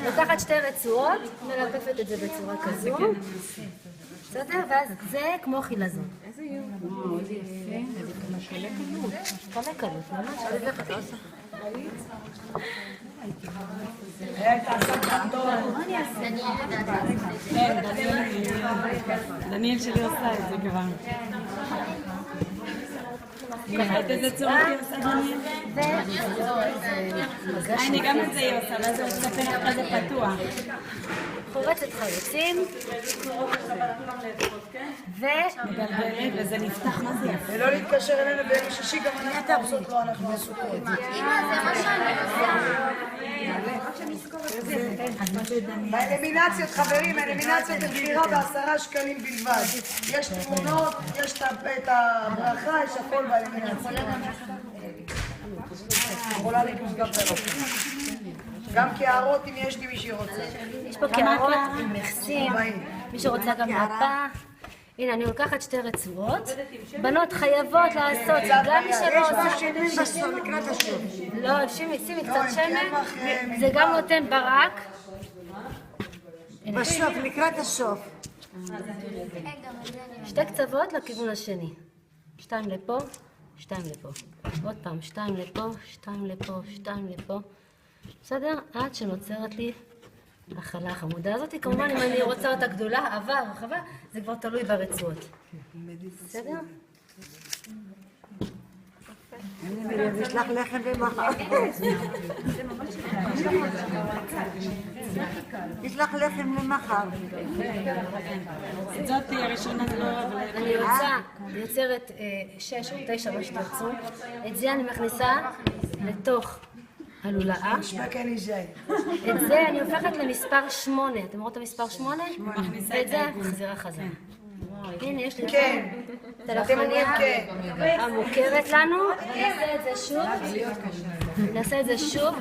לוקחת שתי רצועות, מלטפת את זה בצורה כזו. בסדר? ואז זה כמו חילזון. איזה יום. איזה יפה. זה קלה קלות. קלה קלות, ממש. איך אתה עושה? דניאל שלי עושה את זה כבר. את איזה צורת היא עושה דניאל? הנה גם את זה היא עושה, ואז הוא עושה פרק כזה פתוח. חורצת חלוצים ומגלגלת, וזה נפתח מה זה יפה. ולא להתקשר אלינו ביום שישי, גם אנחנו עושות לו, אנחנו עסוקות. באלמינציות, חברים, האלמינציות הן בחירה ב10 שקלים בלבד. יש תמונות, יש את הברכה, יש הכל באלמינציות. יכולה להיכנס גם פרק. גם קערות אם יש לי מי שרוצה. יש פה קערות עם מכסים, מי שרוצה גם מפה. הנה, אני לוקחת שתי רצועות. בנות חייבות לעשות, גם מי שלא עושה... לא, שימי קצת שמן, זה גם נותן ברק. בסוף, לקראת הסוף. שתי קצוות לכיוון השני. 2 לפה, 2 לפה. עוד פעם, 2 לפה, 2 לפה, 2 לפה. בסדר? עד שנוצרת לי החלה החמודה הזאת. כמובן, אם אני רוצה אותה גדולה, עבה, רחבה, זה כבר תלוי ברצועות. בסדר? יש לך לחם ומחר. יש לך לחם למחר. זאת הראשונה לא... אני יוצרת 6 או 9 מה שתרצו. את זה אני מכניסה לתוך הלולאה. את זה אני הופכת למספר 8. אתם רואים את המספר 8? ואת זה מחזירה חזרה. הנה, יש לי את הלחמניה המוכרת לנו. נעשה את זה שוב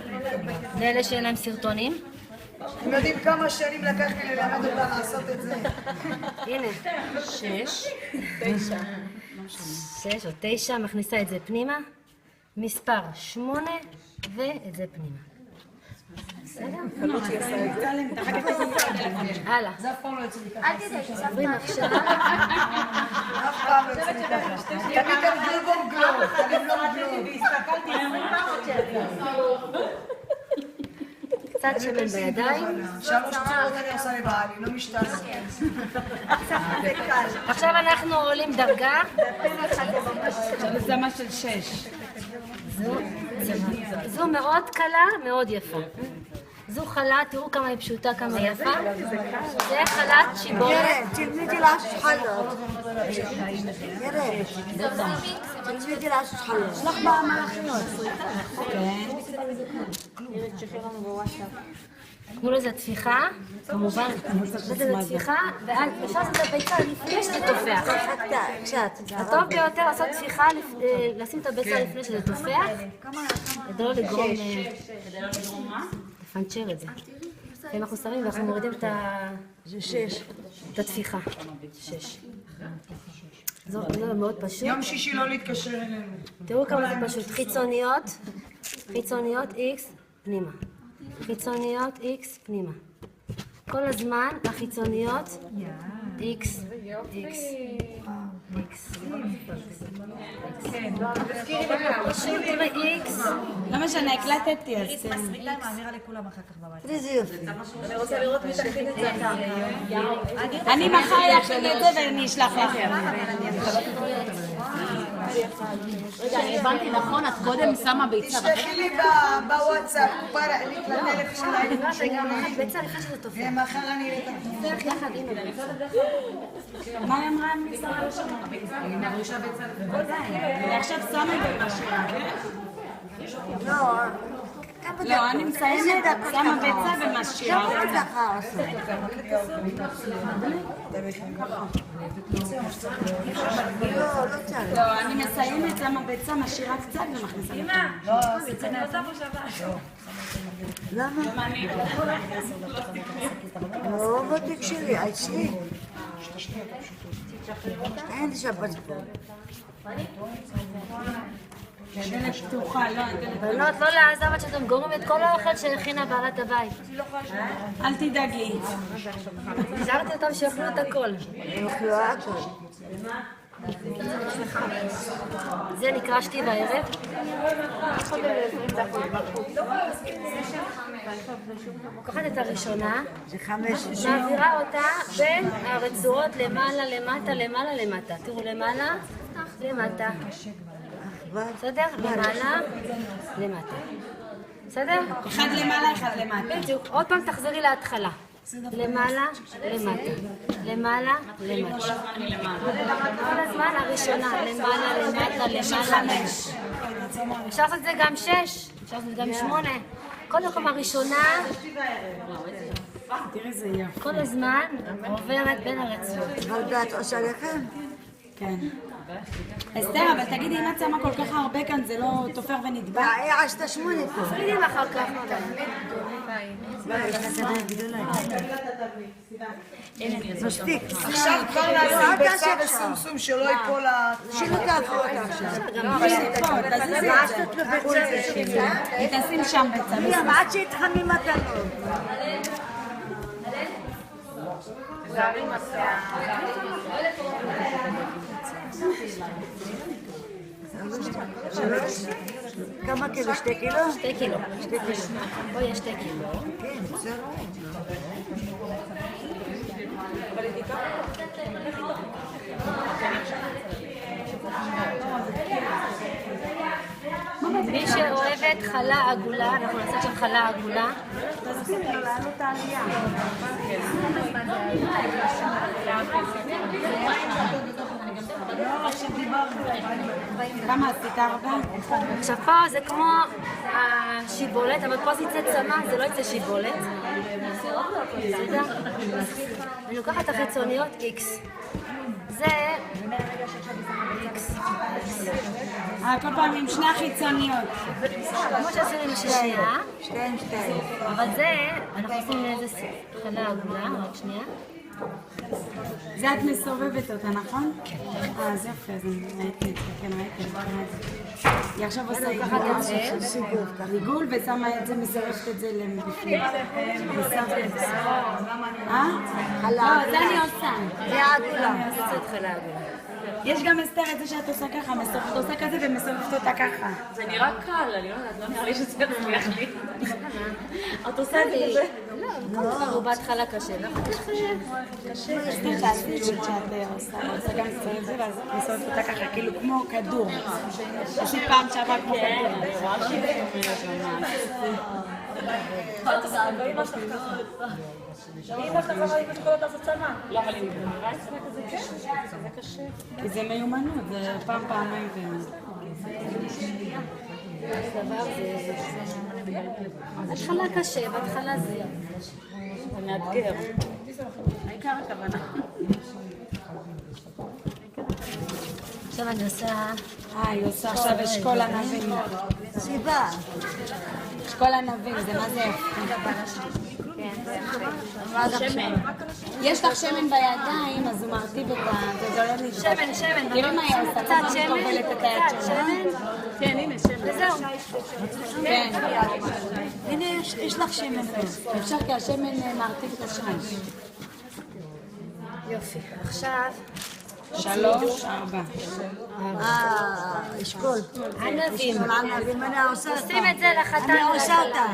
לאלה שאין להם סרטונים. אתם יודעים כמה שנים לקח לי ללמד אותה לעשות את זה? הנה, 6 או 9, מכניסה את זה פנימה, מספר 8 ואת זה פנימה. הלאה. זה אף פעם לא יוצא לי ככה. אל תדאג, עוברים עכשיו. אף פעם לא יוצא לי ככה. תמיד הם גלובום גלוב. קצת שמן בידיים. 3 צורות אני עושה לבעלי, לא משתנה. עכשיו אנחנו עולים דרגה. זה מה של 6. זו מאוד קלה, מאוד יפה. זו חלת, תראו כמה היא פשוטה, כמה היא יפה. זה חלת שיבורת. תלמידי לעשות חלות. תלמידי לעשות חלות. יש לך מהמלאכיות. תנו לזה תפיחה, כמובן, לזה תפיחה, ואפשר לעשות את הביצה לפני שזה תופח. הטוב ביותר לעשות תפיחה, לשים את הביצה לפני שזה תופח, כדי לא לגרום, לפנצ'ר את זה. אנחנו שמים ואנחנו מורידים את התפיחה. 6. זה מאוד פשוט. יום שישי לא להתקשר אלינו. תראו כמה זה פשוט. חיצוניות X פנימה. חיצוניות X פנימה. כל הזמן החיצוניות X, X, X. לא משנה, הקלטתי אז. איזה יופי. אני מחר אכין את זה ואני אשלח לכם. רגע, הבנתי נכון, את קודם שמה ביצה. תשלחי לי בוואטסאפ, פרעלית לטלפון שלי. ביצה לפני שזה תופח. ומחר אני אראה את תופח יחד עם הביצה. מה היא אמרה? עכשיו שמה במשאירה. לא, אני מסיימת, שמה ביצה ומשאירה. לא, אני מסיימת, שמה ביצה, משאירה קצת ומכניסה. למה? לא, בוא תקשיבי, אצלי. אין לי שבת פה. דלת פתוחה, לא, דלת... בנות, לא לעזוב עד שאתם גומרים את כל האוכל שהכינה בעלת הבית. אל תדאגי. השארתי אותם שיאכלו את הכל. זה נקרא שתי בערב. לוקחת את הראשונה, מעבירה אותה בין הרצועות למעלה, למטה, למעלה, למטה. תראו, למעלה, למטה. בסדר? למעלה, למטה. בסדר? אחד למעלה, אחד למטה. בדיוק. עוד פעם תחזרי להתחלה. למעלה, למטה. למעלה, למטה. כל הזמן הראשונה. למעלה, למטה, למעלה, אפשר לעשות את זה גם 6, אפשר לעשות את זה גם 8. קודם כל הראשונה, כל הזמן עוברת בין הרצועות. אבל ואת עושה לכם? כן. אסתר, אבל תגידי, אם את שמה כל כך הרבה כאן, זה לא תופר ונדבק? היא עשתה 8 פה. תגידים אחר כך. מספיק. עכשיו כבר נעשה ביצה וסומסום שלא ייפול ה... שלא תעברו אותה עכשיו. תשים שם ביצה. עד שיתחמים מתנות. כמה קילו? 2 קילו? 2 קילו. פה יש 2 קילו. כן, בסדר. מי שאוהבת חלה עגולה, אנחנו נעשה שם חלה עגולה. כמה עשית 4? עכשיו פה זה כמו השיבולת, אבל פה זה יצא צמא, זה לא יצא שיבולת. בסדר? אני לוקחת את החיצוניות X. זה X. כל פעם עם 2 חיצוניות. כמו שעשינו עם השישייה. 2. אבל זה, אנחנו עושים איזה חלה עגולה, רק שנייה. זה את מסובבת אותה, נכון? כן. אז יפה, אז ראיתי את זה, כן, ראיתי את זה. היא עכשיו עושה עיגול ושמה את זה, מסובבת את זה לבפנים. לא, זה אני עושה. זה העגולה. זה חלה עגולה. יש גם אסתר את זה שאת עושה ככה, את עושה כזה ומסובבת אותה ככה. זה נראה קל, אני לא יודעת, לא נראה לי שזה יצליח לי. את עושה את זה כזה? לא, הוא בהתחלה קשה. אסתר תעשי את זה שאת עושה גם את זה ואז מסובבת אותה ככה, כאילו כמו כדור. עשית פעם שעבר כמו כדור. לא, אבל אם נראה את זה כזה קשה, זה קשה. כי זה מיומנות, זה פעמיים בהתחלה קשה, בהתחלה זה... זה מאתגר. העיקר הכוונה. עכשיו אני עושה... היא עושה עכשיו אשכול ענבים. סיבה. אשכול ענבים, זה מה זה? שמן. יש לך שמן בידיים, אז הוא מרטיב את ה... זה לא נדבק. שמן. תראי מה היא עושה, קצת שמן, טובלת את היד קצת שלה. שמן. כן, הנה, שמן. וזהו. כן. הנה, יש לך שמן פה. אפשר כי השמן מרטיב את השמן. יופי. עכשיו... 3, 4. אשכול. ענבים. ענבים, אני עושה אותה. שים את זה לחתן. אני עושה אותה.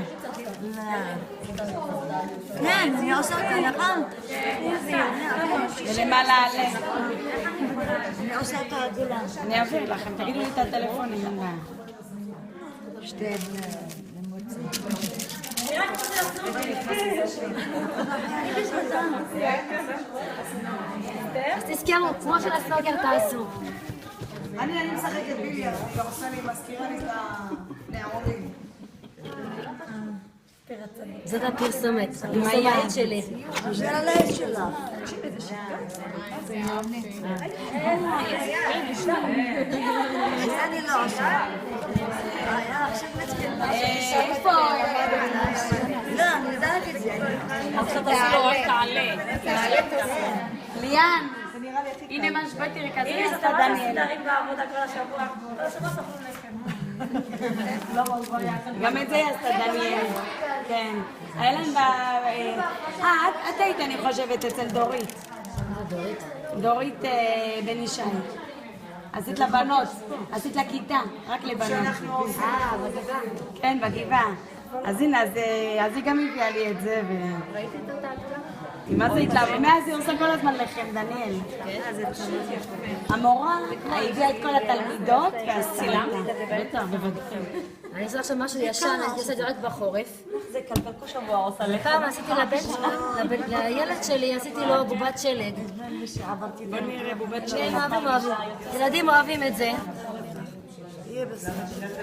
כן, אני עושה אותה, נכון? ולמעלה עלה. אני עושה אותה עגולה. אני אעביר לכם, תגידו לי את הטלפונים, אין בעיה. 2 אז תזכרו, כמו של הסנוקר תעשו. אני משחקת ביליארד, היא גם עושה לי, מזכירה לי את הנעורים. זאת הפרסומת, הפרסומאית שלי. זה הלב שלך. אני לא עושה. איפה? לא, אני יודעת את זה. עכשיו תעשי לו רק תעלה. ליאן, הנה מה שבאתי רכזי. הנה, זה ממש מסתדרים בעבודה כל השבוע. כל השבוע ספרו לכם. גם את זה היא עשתה דניאל. כן. היה להם את היית, אני חושבת, אצל דורית. דורית בן ישי. עשית לבנות, עשית לכיתה, רק לבנות. בגבעה. כן, בגבעה. אז הנה, אז היא גם הביאה לי את זה. ראית את אותה גדולה? מה זה התלהבה? מאז היא עושה כל הזמן לחם, דניאל. כן, אז זה תמיד יפה. המורה הביאה את כל התלמידות ועשילה. בטח, בוודאי. אני עושה עכשיו משהו ישן, אני עושה את זה רק בחורף. זה כלכל שבוע עושה לך. פעם עשיתי לילד שלי, עשיתי לו בובת שלג. בוא נראה בובת שהם אוהבים. ילדים אוהבים את זה.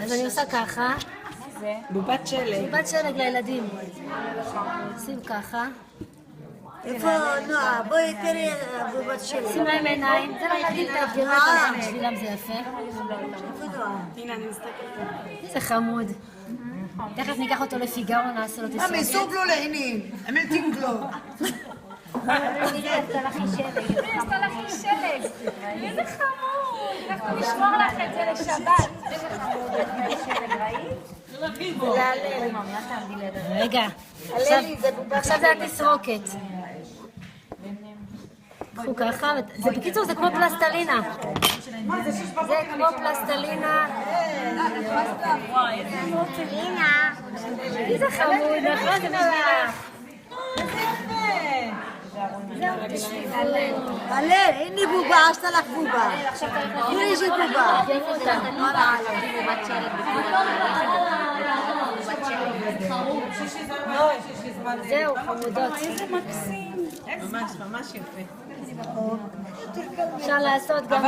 אז אני עושה ככה. בובת שלג. בובת שלג לילדים. שים ככה. איפה נועה? בואי תראי בובת שלי. שים להם עיניים. זה לילדים תארגנו אותם, בשבילם זה יפה. הנה, אני מסתכלת. איזה חמוד. תכף ניקח אותו לפיגארו, נעשה לו תסרוקת. מסוג לו לעינים, אמרתים לו. יש תלחי שלג. איזה חמוד. אנחנו נשמור לך את זה לשבת. איזה חמוד. רגע, עכשיו זה התסרוקת. קחו ככה, בקיצור זה כמו פלסטלינה. זה כמו פלסטלינה. איזה חמוד, נכון? זה בשבילך. הלל, הנה בובה, עשתה לך בובה. תראי איזה בובה. זהו, חמודות. איזה מקסים. ממש יפה. אפשר לעשות גם...